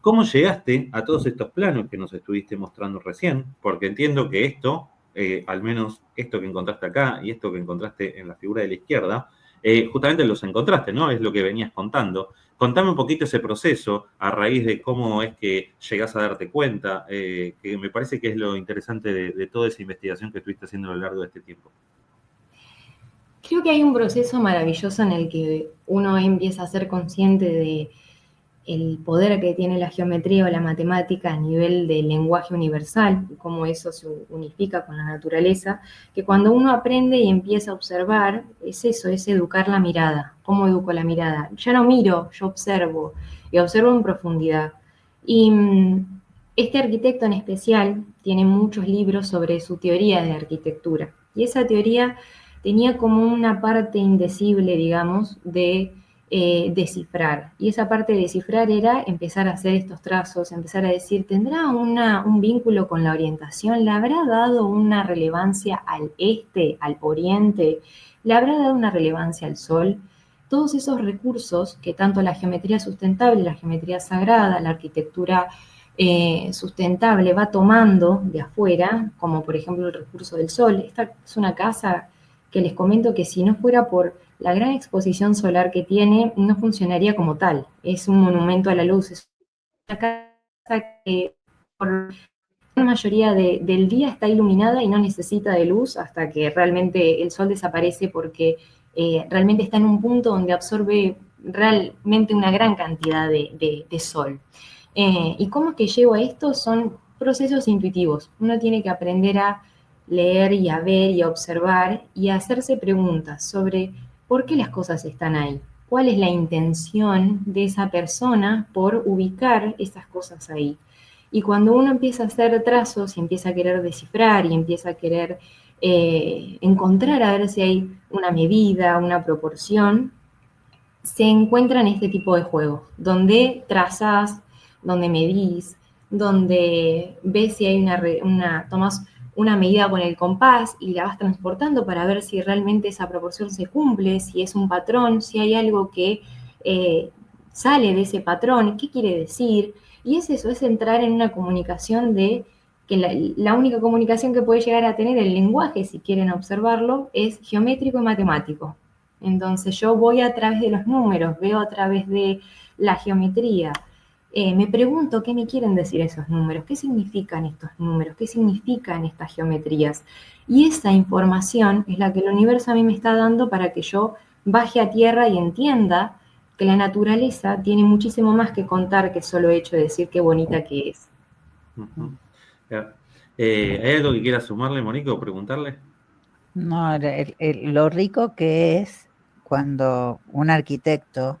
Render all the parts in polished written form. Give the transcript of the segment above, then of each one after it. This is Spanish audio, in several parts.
¿Cómo llegaste a todos estos planos que nos estuviste mostrando recién? Porque entiendo que esto, al menos esto que encontraste acá y esto que encontraste en la figura de la izquierda, justamente los encontraste, ¿no? Es lo que venías contando. Contame un poquito ese proceso a raíz de cómo es que llegás a darte cuenta, que me parece que es lo interesante de toda esa investigación que estuviste haciendo a lo largo de este tiempo. Creo que hay un proceso maravilloso en el que uno empieza a ser consciente de el poder que tiene la geometría o la matemática a nivel de lenguaje universal, y cómo eso se unifica con la naturaleza, que cuando uno aprende y empieza a observar, es eso, es educar la mirada. ¿Cómo educo la mirada? Ya no miro, yo observo, y observo en profundidad. Y este arquitecto en especial tiene muchos libros sobre su teoría de arquitectura, y esa teoría tenía como una parte indecible, digamos, de descifrar. Y esa parte de descifrar era empezar a hacer estos trazos, empezar a decir, ¿tendrá un vínculo con la orientación? ¿Le habrá dado una relevancia al este, al oriente? ¿Le habrá dado una relevancia al sol? Todos esos recursos que tanto la geometría sustentable, la geometría sagrada, la arquitectura sustentable va tomando de afuera, como por ejemplo el recurso del sol. Esta es una casa que les comento que si no fuera por la gran exposición solar que tiene, no funcionaría como tal. Es un monumento a la luz, es una casa que por la mayoría del día está iluminada y no necesita de luz hasta que realmente el sol desaparece porque realmente está en un punto donde absorbe realmente una gran cantidad de sol. ¿Y cómo es que llego a esto? Son procesos intuitivos. Uno tiene que aprender a leer y a ver y a observar y a hacerse preguntas sobre por qué las cosas están ahí, cuál es la intención de esa persona por ubicar esas cosas ahí. Y cuando uno empieza a hacer trazos y empieza a querer descifrar y empieza a querer encontrar a ver si hay una medida, una proporción, se encuentra en este tipo de juegos, donde trazas, donde medís, donde ves si hay tomas una medida con el compás y la vas transportando para ver si realmente esa proporción se cumple, si es un patrón, si hay algo que sale de ese patrón, qué quiere decir. Y es eso, es entrar en una comunicación de que la única comunicación que puede llegar a tener el lenguaje, si quieren observarlo, es geométrico y matemático. Entonces yo voy a través de los números, veo a través de la geometría, me pregunto qué me quieren decir esos números, qué significan estos números, qué significan estas geometrías. Y esa información es la que el universo a mí me está dando para que yo baje a tierra y entienda que la naturaleza tiene muchísimo más que contar que solo hecho de decir qué bonita que es. Uh-huh. ¿Hay algo que quieras sumarle, Mónica, o preguntarle? No, lo rico que es cuando un arquitecto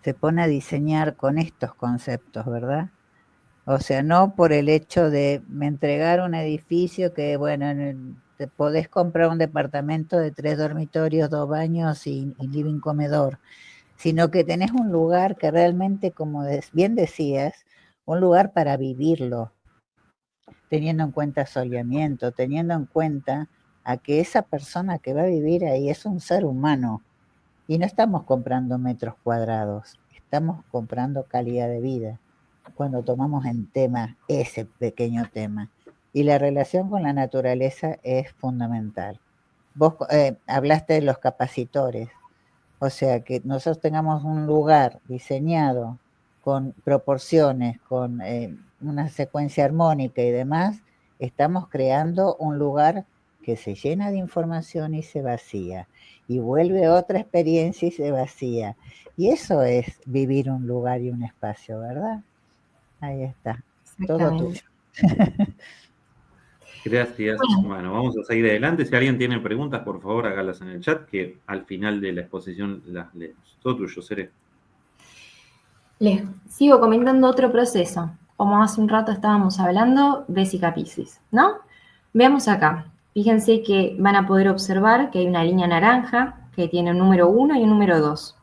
se pone a diseñar con estos conceptos, ¿verdad? O sea, no por el hecho de me entregar un edificio que, bueno, te podés comprar un departamento de 3 dormitorios, 2 baños y living comedor, sino que tenés un lugar que realmente, como bien decías, un lugar para vivirlo, teniendo en cuenta soleamiento, teniendo en cuenta a que esa persona que va a vivir ahí es un ser humano y no estamos comprando metros cuadrados, estamos comprando calidad de vida cuando tomamos en tema ese pequeño tema. Y la relación con la naturaleza es fundamental. Vos hablaste de los capacitores, o sea, que nosotros tengamos un lugar diseñado con proporciones, con una secuencia armónica y demás, estamos creando un lugar que se llena de información y se vacía, y vuelve otra experiencia y se vacía. Y eso es vivir un lugar y un espacio, ¿verdad? Ahí está, todo tuyo. Gracias. Bueno, vamos a seguir adelante. Si alguien tiene preguntas, por favor, hágalas en el chat, que al final de la exposición las leemos. Todo tuyo, Seré. Les sigo comentando otro proceso. Como hace un rato estábamos hablando, Vesica Piscis, ¿no? Veamos acá. Fíjense que van a poder observar que hay una línea naranja que tiene un número 1 y un número 2.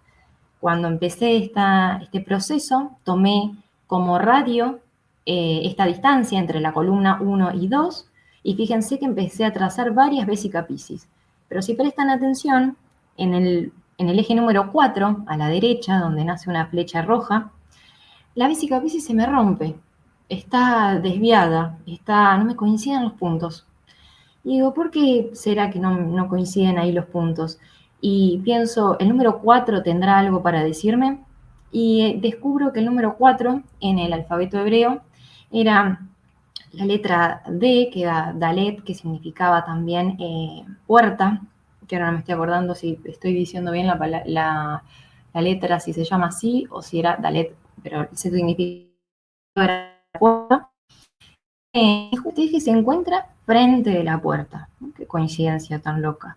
Cuando empecé este proceso, tomé como radio esta distancia entre la columna 1 y 2, y fíjense que empecé a trazar varias Vesica Piscis. Pero si prestan atención, en el eje número 4, a la derecha, donde nace una flecha roja, la Vesica Piscis se me rompe, está desviada, no me coinciden los puntos. Y digo, ¿por qué será que no coinciden ahí los puntos? Y pienso, ¿el número 4 tendrá algo para decirme? Y descubro que el número 4 en el alfabeto hebreo era la letra D, que era Dalet, que significaba también puerta, que ahora no me estoy acordando si estoy diciendo bien la letra, si se llama así o si era Dalet, pero ese significa puerta. Justo dije, se encuentra frente de la puerta. Qué coincidencia tan loca.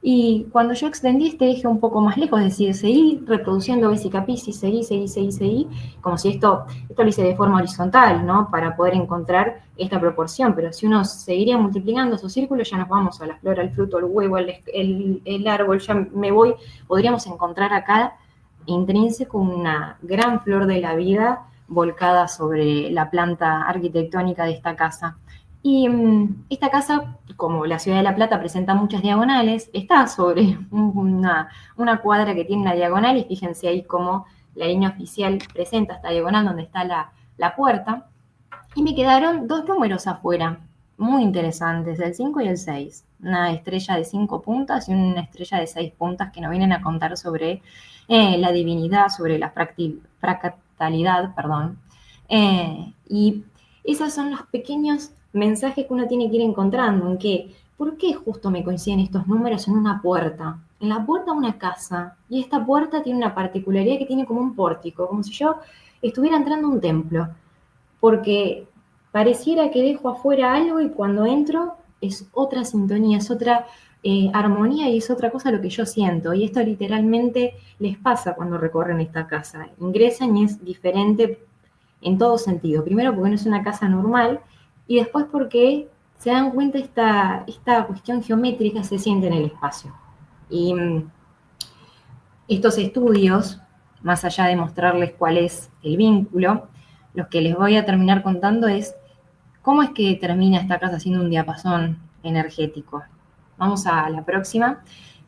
Y cuando yo extendí este eje un poco más lejos, es decir, seguí reproduciendo Vesica Piscis, seguí, como si esto lo hice de forma horizontal, ¿no? Para poder encontrar esta proporción, pero si uno seguiría multiplicando esos círculos, ya nos vamos a la flor, al fruto, al huevo, el árbol, ya me voy, podríamos encontrar acá intrínseco una gran flor de la vida volcada sobre la planta arquitectónica de esta casa. Y esta casa, como la ciudad de La Plata presenta muchas diagonales, está sobre una cuadra que tiene una diagonal, y fíjense ahí cómo la línea oficial presenta esta diagonal donde está la puerta. Y me quedaron dos números afuera, muy interesantes, el 5 y el 6. Una estrella de 5 puntas y una estrella de 6 puntas que nos vienen a contar sobre la divinidad, sobre la fractalidad, perdón. Y esos son los pequeños mensajes que uno tiene que ir encontrando, en que, ¿por qué justo me coinciden estos números en una puerta? En la puerta de una casa, y esta puerta tiene una particularidad que tiene como un pórtico, como si yo estuviera entrando a un templo, porque pareciera que dejo afuera algo y cuando entro es otra sintonía, es otra armonía y es otra cosa lo que yo siento. Y esto literalmente les pasa cuando recorren esta casa. Ingresan y es diferente en todo sentido. Primero porque no es una casa normal y después porque se dan cuenta esta cuestión geométrica se siente en el espacio. Y estos estudios, más allá de mostrarles cuál es el vínculo, lo que les voy a terminar contando es cómo es que termina esta casa siendo un diapasón energético. Vamos a la próxima,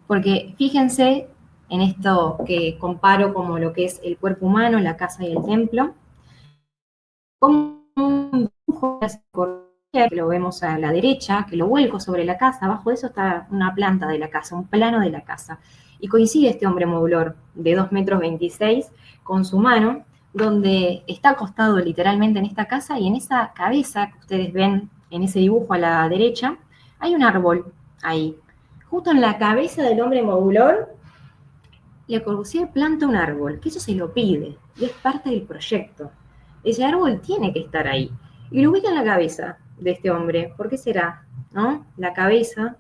porque fíjense en esto que comparo como lo que es el cuerpo humano, la casa y el templo, como un dibujo que lo vemos a la derecha, que lo vuelco sobre la casa, abajo de eso está una planta de la casa, un plano de la casa. Y coincide este hombre moblor de 2,26 metros con su mano, donde está acostado literalmente en esta casa, y en esa cabeza que ustedes ven en ese dibujo a la derecha, hay un árbol ahí. Justo en la cabeza del hombre moblor, Le Corbusier planta un árbol, que eso se lo pide, y es parte del proyecto. Ese árbol tiene que estar ahí. Y lo ubica en la cabeza de este hombre. ¿Por qué será? ¿No? La cabeza.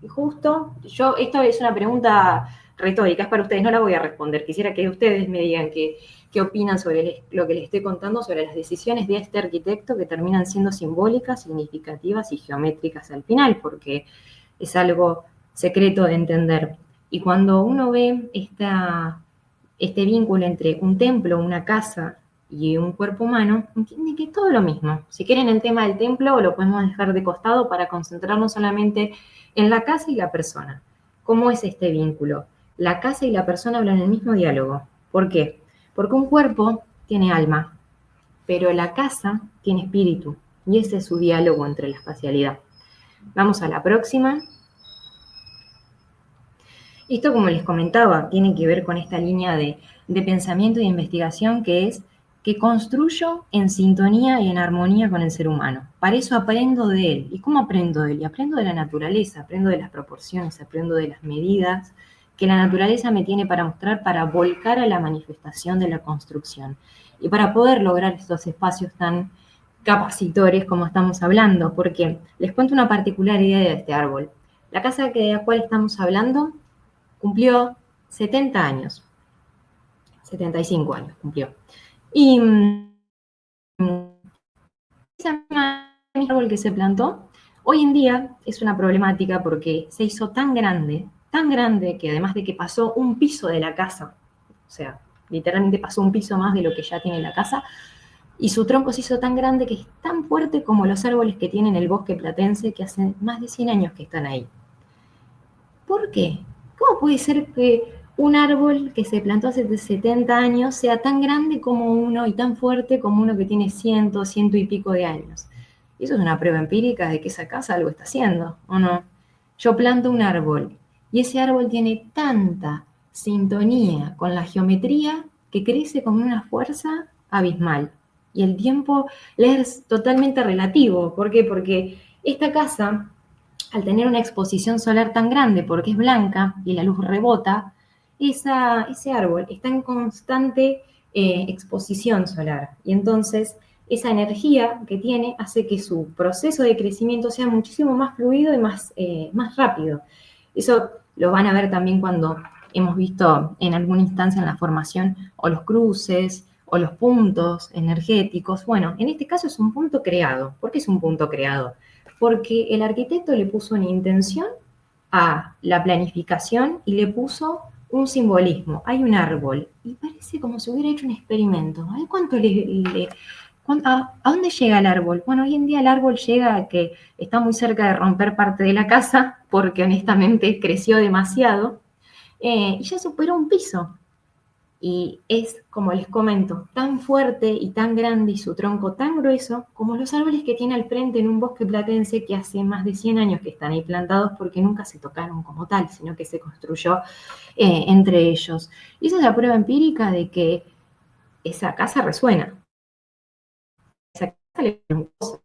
Y justo, esto es una pregunta retórica, es para ustedes, no la voy a responder. Quisiera que ustedes me digan qué opinan sobre lo que les estoy contando, sobre las decisiones de este arquitecto que terminan siendo simbólicas, significativas y geométricas al final, porque es algo secreto de entender. Y cuando uno ve este vínculo entre un templo, una casa y un cuerpo humano, entiende que es todo lo mismo. Si quieren, el tema del templo lo podemos dejar de costado para concentrarnos solamente en la casa y la persona. ¿Cómo es este vínculo? La casa y la persona hablan el mismo diálogo. ¿Por qué? Porque un cuerpo tiene alma, pero la casa tiene espíritu, y ese es su diálogo entre la espacialidad. Vamos a la próxima. Esto, como les comentaba, tiene que ver con esta línea de pensamiento y de investigación, que es que construyo en sintonía y en armonía con el ser humano. Para eso aprendo de él. ¿Y cómo aprendo de él? Y aprendo de la naturaleza, aprendo de las proporciones, aprendo de las medidas que la naturaleza me tiene para mostrar, para volcar a la manifestación de la construcción. Y para poder lograr estos espacios tan capacitores como estamos hablando, porque les cuento una particularidad de este árbol. La casa de la cual estamos hablando cumplió 70 años, 75 años cumplió. Y ese árbol que se plantó, hoy en día es una problemática porque se hizo tan grande, que además de que pasó un piso de la casa, o sea, literalmente pasó un piso más de lo que ya tiene la casa, y su tronco se hizo tan grande que es tan fuerte como los árboles que tienen el bosque platense, que hace más de 100 años que están ahí. ¿Por qué? ¿Cómo puede ser que un árbol que se plantó hace 70 años sea tan grande como uno y tan fuerte como uno que tiene 100, 100 y pico de años. Y eso es una prueba empírica de que esa casa algo está haciendo, ¿o no? Yo planto un árbol y ese árbol tiene tanta sintonía con la geometría que crece con una fuerza abismal. Y el tiempo le es totalmente relativo. ¿Por qué? Porque esta casa, al tener una exposición solar tan grande, porque es blanca y la luz rebota, ese árbol está en constante exposición solar. Y entonces esa energía que tiene hace que su proceso de crecimiento sea muchísimo más fluido y más rápido. Eso lo van a ver también cuando hemos visto en alguna instancia en la formación o los cruces o los puntos energéticos. Bueno, en este caso es un punto creado. ¿Por qué es un punto creado? Porque el arquitecto le puso una intención a la planificación y le puso un simbolismo. Hay un árbol y parece como si hubiera hecho un experimento. ¿A cuánto ¿A dónde llega el árbol? Bueno, hoy en día el árbol llega a que está muy cerca de romper parte de la casa porque honestamente creció demasiado y ya superó un piso. Y es, como les comento, tan fuerte y tan grande y su tronco tan grueso como los árboles que tiene al frente en un bosque platense que hace más de 100 años que están ahí plantados porque nunca se tocaron como tal, sino que se construyó entre ellos. Y esa es la prueba empírica de que esa casa resuena. Esa casa le cosas.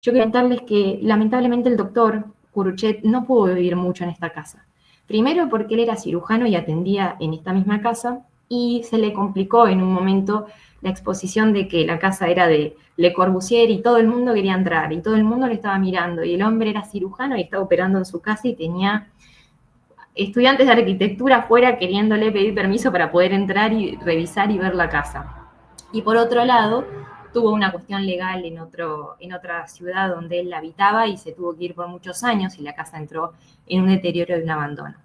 Yo quiero contarles que lamentablemente el doctor Curuchet no pudo vivir mucho en esta casa. Primero porque él era cirujano y atendía en esta misma casa y se le complicó en un momento la exposición de que la casa era de Le Corbusier y todo el mundo quería entrar y todo el mundo le estaba mirando y el hombre era cirujano y estaba operando en su casa y tenía estudiantes de arquitectura afuera queriéndole pedir permiso para poder entrar y revisar y ver la casa. Y por otro lado, tuvo una cuestión legal en otra ciudad donde él habitaba y se tuvo que ir por muchos años y la casa entró en un deterioro y un abandono.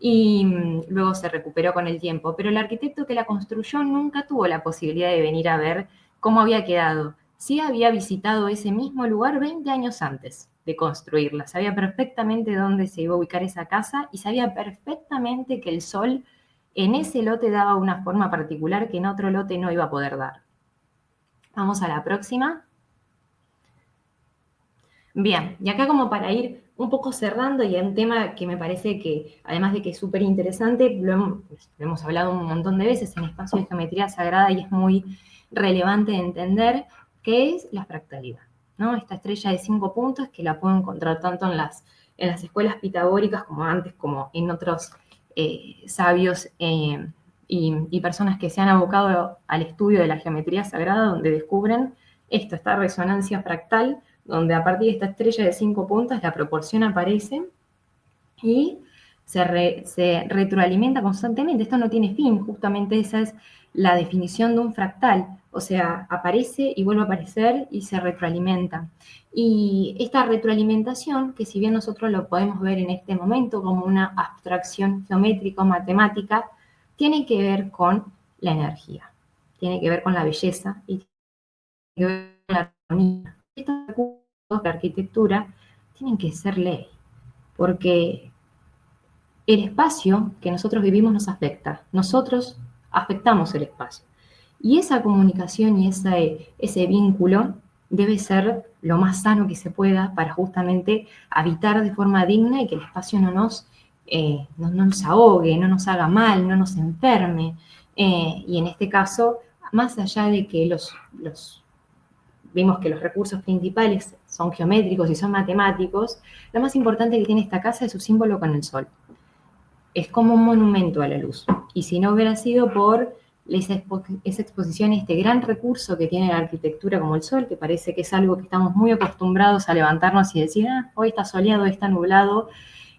Y luego se recuperó con el tiempo, pero el arquitecto que la construyó nunca tuvo la posibilidad de venir a ver cómo había quedado. Sí había visitado ese mismo lugar 20 años antes de construirla, sabía perfectamente dónde se iba a ubicar esa casa y sabía perfectamente que el sol en ese lote daba una forma particular que en otro lote no iba a poder dar. Vamos a la próxima. Bien, y acá como para ir un poco cerrando, y un tema que me parece que, además de que es súper interesante, lo hemos hablado un montón de veces en espacio de geometría sagrada y es muy relevante de entender, que es la fractalidad, ¿no? Esta estrella de 5 puntos que la puedo encontrar tanto en las escuelas pitagóricas como antes, como en otros sabios y personas que se han abocado al estudio de la geometría sagrada, donde descubren esta resonancia fractal, donde a partir de esta estrella de 5 puntas la proporción aparece y se retroalimenta constantemente. Esto no tiene fin, justamente esa es la definición de un fractal, o sea, aparece y vuelve a aparecer y se retroalimenta. Y esta retroalimentación, que si bien nosotros lo podemos ver en este momento como una abstracción geométrica o matemática, tiene que ver con la energía, tiene que ver con la belleza y tiene que ver con la armonía. Estos recursos de arquitectura tienen que ser ley, porque el espacio que nosotros vivimos nos afecta, nosotros afectamos el espacio. Y esa comunicación y ese vínculo debe ser lo más sano que se pueda para justamente habitar de forma digna y que el espacio no nos ahogue, no nos haga mal, no nos enferme. Y en este caso, más allá de que vimos que los recursos principales son geométricos y son matemáticos, lo más importante que tiene esta casa es su símbolo con el sol. Es como un monumento a la luz. Y si no hubiera sido por esa exposición, este gran recurso que tiene la arquitectura como el sol, que parece que es algo que estamos muy acostumbrados a levantarnos y decir, hoy está soleado, hoy está nublado,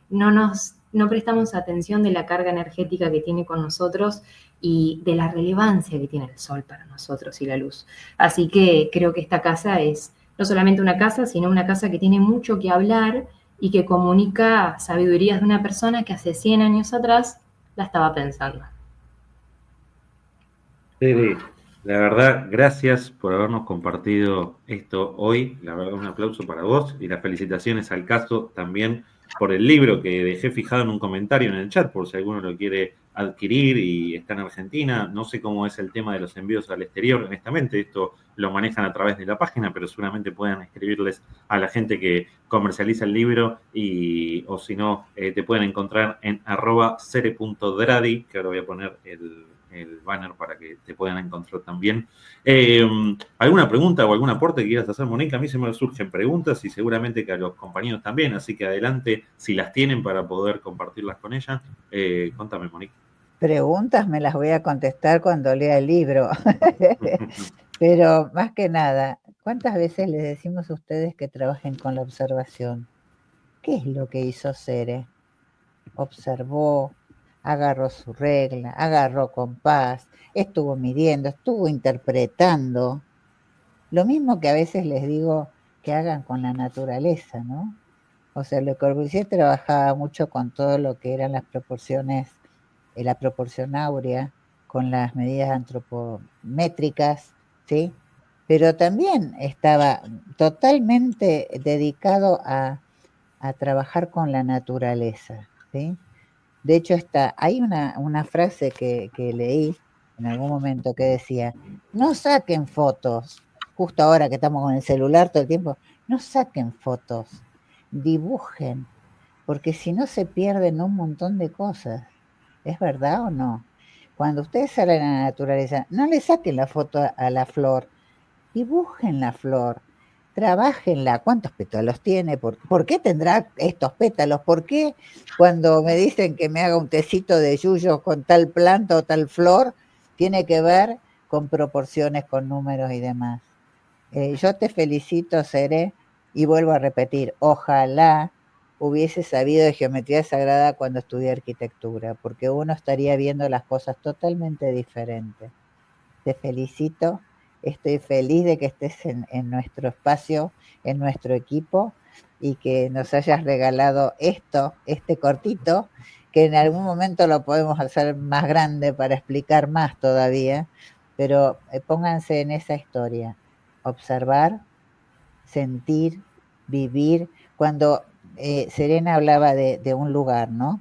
no prestamos atención de la carga energética que tiene con nosotros y de la relevancia que tiene el sol para nosotros y la luz. Así que creo que esta casa es no solamente una casa, sino una casa que tiene mucho que hablar y que comunica sabidurías de una persona que hace 100 años atrás la estaba pensando. Tere, la verdad, gracias por habernos compartido esto hoy. La verdad, un aplauso para vos y las felicitaciones al caso también por el libro que dejé fijado en un comentario en el chat, por si alguno lo quiere adquirir y está en Argentina. No sé cómo es el tema de los envíos al exterior, honestamente. Esto lo manejan a través de la página, pero seguramente puedan escribirles a la gente que comercializa el libro o si no, te pueden encontrar en @cere.dradi, que ahora voy a poner el banner para que te puedan encontrar también. ¿Alguna pregunta o algún aporte que quieras hacer, Monique? A mí se me surgen preguntas y seguramente que a los compañeros también, así que adelante, si las tienen para poder compartirlas con ella. Contame, Monique. Preguntas me las voy a contestar cuando lea el libro. Pero más que nada, ¿cuántas veces les decimos a ustedes que trabajen con la observación? ¿Qué es lo que hizo Cere? Observó, agarró su regla, agarró compás, estuvo midiendo, estuvo interpretando. Lo mismo que a veces les digo que hagan con la naturaleza, ¿no? O sea, Le Corbusier trabajaba mucho con todo lo que eran las proporciones, la proporción áurea, con las medidas antropométricas, ¿sí? Pero también estaba totalmente dedicado a trabajar con la naturaleza, ¿sí? De hecho, hay una frase que leí en algún momento que decía, no saquen fotos, justo ahora que estamos con el celular todo el tiempo, no saquen fotos, dibujen, porque si no se pierden un montón de cosas. ¿Es verdad o no? Cuando ustedes salen a la naturaleza, no le saquen la foto a la flor, dibujen la flor, trabájenla. ¿Cuántos pétalos tiene? ¿Por qué tendrá estos pétalos? ¿Por qué cuando me dicen que me haga un tecito de yuyo con tal planta o tal flor, tiene que ver con proporciones, con números y demás? Yo te felicito, Cere, y vuelvo a repetir, ojalá hubiese sabido de geometría sagrada cuando estudié arquitectura, porque uno estaría viendo las cosas totalmente diferentes. Te felicito, estoy feliz de que estés en nuestro espacio, en nuestro equipo, y que nos hayas regalado este cortito, que en algún momento lo podemos hacer más grande para explicar más todavía, pero pónganse en esa historia, observar, sentir, vivir. Cuando Serena hablaba de un lugar, ¿no?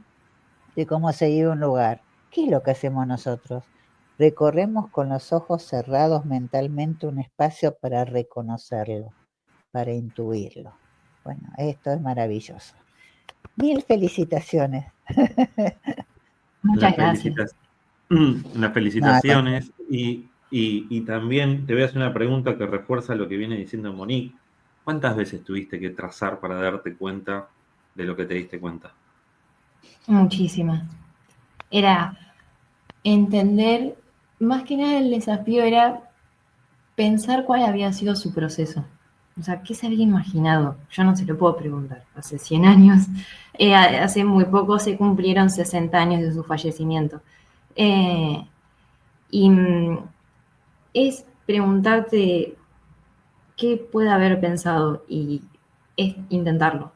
De cómo se vive un lugar. ¿Qué es lo que hacemos nosotros? Recorremos con los ojos cerrados mentalmente un espacio para reconocerlo, para intuirlo. Bueno, esto es maravilloso. Mil felicitaciones. Muchas gracias. Las felicitaciones y también te voy a hacer una pregunta que refuerza lo que viene diciendo Monique. ¿Cuántas veces tuviste que trazar para darte cuenta de lo que te diste cuenta? Muchísimas. Era entender, más que nada el desafío era pensar cuál había sido su proceso. O sea, ¿qué se había imaginado? Yo no se lo puedo preguntar. Hace 100 años, hace muy poco se cumplieron 60 años de su fallecimiento. Y es preguntarte qué puede haber pensado y es intentarlo,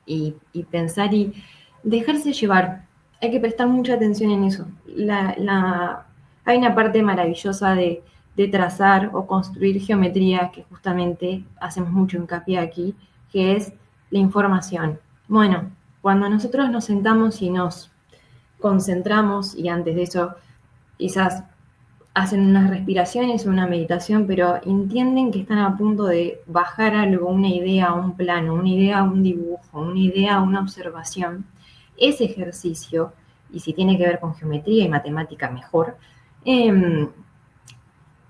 y pensar y dejarse llevar. Hay que prestar mucha atención en eso. Hay una parte maravillosa de trazar o construir geometría que justamente hacemos mucho hincapié aquí, que es la información. Bueno, cuando nosotros nos sentamos y nos concentramos, y antes de eso quizás hacen unas respiraciones, una meditación, pero entienden que están a punto de bajar algo, una idea, un plano, una idea, un dibujo, una idea, una observación. Ese ejercicio, y si tiene que ver con geometría y matemática mejor,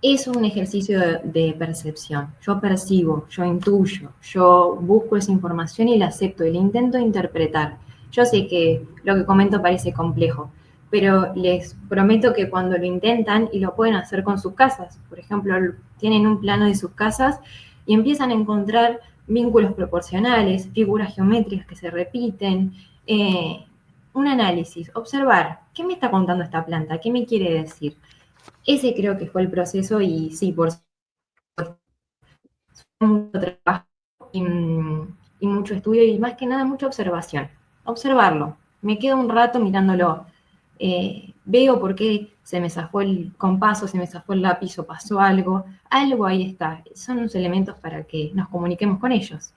es un ejercicio de percepción. Yo percibo, yo intuyo, yo busco esa información y la acepto y la intento interpretar. Yo sé que lo que comento parece complejo, pero les prometo que cuando lo intentan, y lo pueden hacer con sus casas, por ejemplo, tienen un plano de sus casas y empiezan a encontrar vínculos proporcionales, figuras geométricas que se repiten, un análisis, observar, ¿qué me está contando esta planta? ¿Qué me quiere decir? Ese creo que fue el proceso y sí, por supuesto, mucho trabajo y mucho estudio y más que nada mucha observación. Observarlo. Me quedo un rato mirándolo. Veo por qué se me zafó el compás o se me zafó el lápiz o pasó algo. Algo ahí está. Son los elementos para que nos comuniquemos con ellos.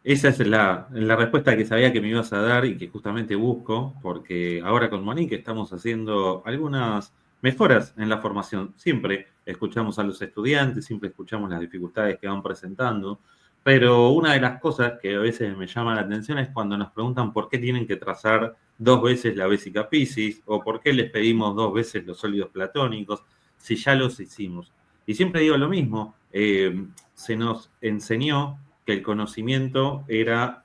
Esa es la respuesta que sabía que me ibas a dar y que justamente busco, porque ahora con Monique estamos haciendo algunas mejoras en la formación. Siempre escuchamos a los estudiantes, siempre escuchamos las dificultades que van presentando, pero una de las cosas que a veces me llama la atención es cuando nos preguntan por qué tienen que trazar 2 veces la Bésica Piscis o por qué les pedimos 2 veces los sólidos platónicos, si ya los hicimos. Y siempre digo lo mismo, se nos enseñó que el conocimiento era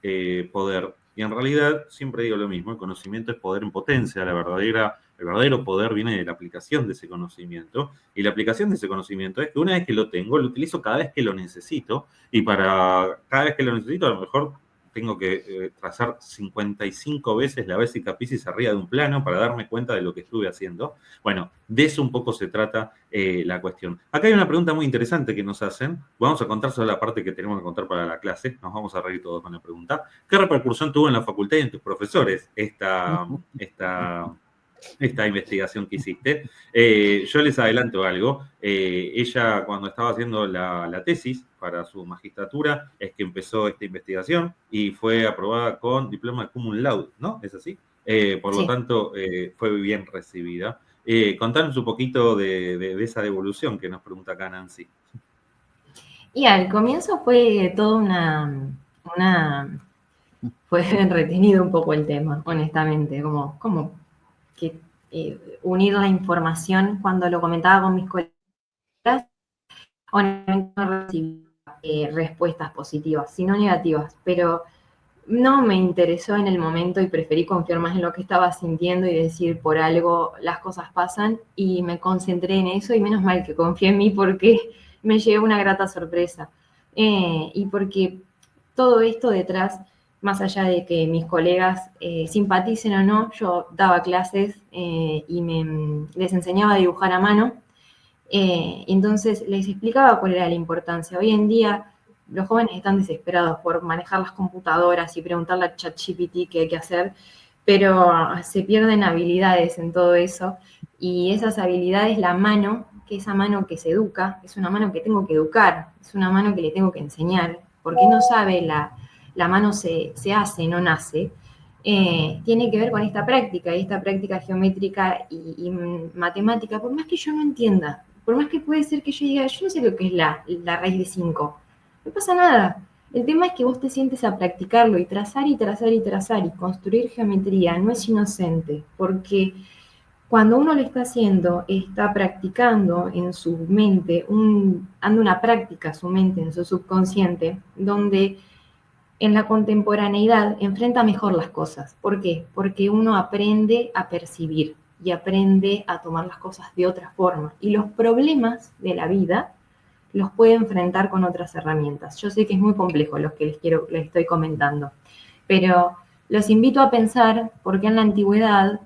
poder. Y en realidad, siempre digo lo mismo, el conocimiento es poder en potencia, el verdadero poder viene de la aplicación de ese conocimiento. Y la aplicación de ese conocimiento es que una vez que lo tengo, lo utilizo cada vez que lo necesito. Y para cada vez que lo necesito, a lo mejor tengo que trazar 55 veces la Bésica Piscis arriba de un plano para darme cuenta de lo que estuve haciendo. Bueno, de eso un poco se trata la cuestión. Acá hay una pregunta muy interesante que nos hacen. Vamos a contar solo la parte que tenemos que contar para la clase. Nos vamos a reír todos con la pregunta. ¿Qué repercusión tuvo en la facultad y en tus profesores esta investigación que hiciste? Yo les adelanto algo. Ella, cuando estaba haciendo la tesis para su magistratura, es que empezó esta investigación y fue aprobada con diploma de cum laude, ¿no? ¿Es así? Por lo Sí. tanto, fue bien recibida. Contanos un poquito de esa devolución que nos pregunta acá Nancy. Y al comienzo fue toda fue retenido un poco el tema, honestamente, como que unir la información cuando lo comentaba con mis colegas, honestamente no recibí respuestas positivas, sino negativas, pero no me interesó en el momento y preferí confiar más en lo que estaba sintiendo y decir por algo las cosas pasan y me concentré en eso y menos mal que confié en mí porque me llevé una grata sorpresa. Y porque todo esto detrás, más allá de que mis colegas simpaticen o no, yo daba clases y les enseñaba a dibujar a mano. Entonces les explicaba cuál era la importancia. Hoy en día los jóvenes están desesperados por manejar las computadoras y preguntarle a ChatGPT qué hay que hacer, pero se pierden habilidades en todo eso. Y esas habilidades, la mano, que esa mano que se educa, es una mano que tengo que educar, es una mano que le tengo que enseñar, porque no sabe, la mano se hace, no nace. Tiene que ver con esta práctica, y esta práctica geométrica y matemática, por más que yo no entienda, por más que puede ser que yo diga, yo no sé lo que es la raíz de 5, no pasa nada. El tema es que vos te sientes a practicarlo y trazar y trazar y trazar y construir geometría no es inocente, porque cuando uno lo está haciendo, está practicando en su mente, dando una práctica a su mente, en su subconsciente, donde en la contemporaneidad enfrenta mejor las cosas. ¿Por qué? Porque uno aprende a percibir y aprende a tomar las cosas de otra forma. Y los problemas de la vida los puede enfrentar con otras herramientas. Yo sé que es muy complejo lo que les estoy comentando, pero los invito a pensar por qué en la antigüedad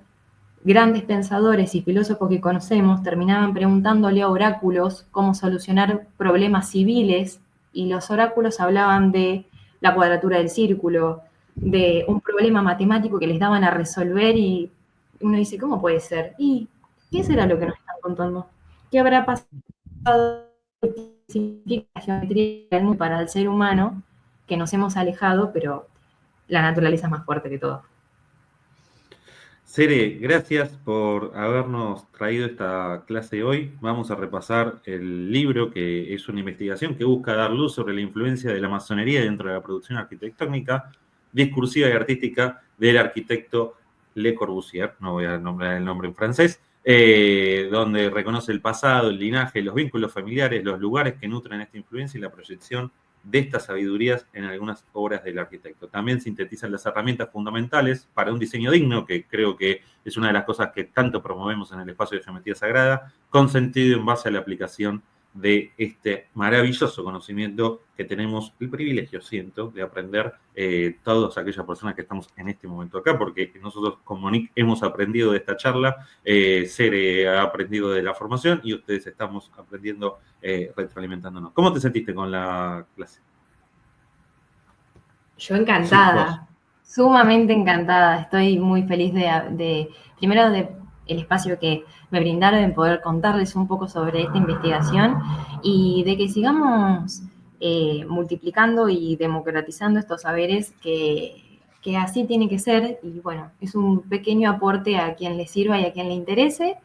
grandes pensadores y filósofos que conocemos terminaban preguntándole a oráculos cómo solucionar problemas civiles, y los oráculos hablaban de la cuadratura del círculo, de un problema matemático que les daban a resolver, y uno dice, ¿cómo puede ser? ¿Y qué será lo que nos están contando? ¿Qué habrá pasado? Significa la geometría para el ser humano, que nos hemos alejado, pero la naturaleza es más fuerte que todo. Cere, gracias por habernos traído esta clase hoy. Vamos a repasar el libro, que es una investigación que busca dar luz sobre la influencia de la masonería dentro de la producción arquitectónica, discursiva y artística del arquitecto Le Corbusier, no voy a nombrar el nombre en francés, donde reconoce el pasado, el linaje, los vínculos familiares, los lugares que nutren esta influencia y la proyección de estas sabidurías en algunas obras del arquitecto. También sintetizan las herramientas fundamentales para un diseño digno, que creo que es una de las cosas que tanto promovemos en el espacio de Geometría Sagrada, con sentido en base a la aplicación de este maravilloso conocimiento que tenemos el privilegio, siento, de aprender todas aquellas personas que estamos en este momento acá, porque nosotros con Monique hemos aprendido de esta charla, Cere ha aprendido de la formación y ustedes estamos aprendiendo retroalimentándonos. ¿Cómo te sentiste con la clase? Yo encantada, sumamente encantada. Estoy muy feliz primero de el espacio que me brindaron, de poder contarles un poco sobre esta investigación y de que sigamos multiplicando y democratizando estos saberes que así tiene que ser. Y bueno, es un pequeño aporte a quien le sirva y a quien le interese,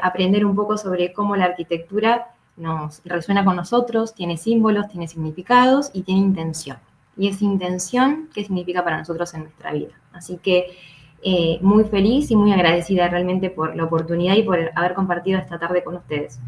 aprender un poco sobre cómo la arquitectura nos resuena con nosotros, tiene símbolos, tiene significados y tiene intención. Y esa intención, ¿qué significa para nosotros en nuestra vida? Así que muy feliz y muy agradecida realmente por la oportunidad y por haber compartido esta tarde con ustedes.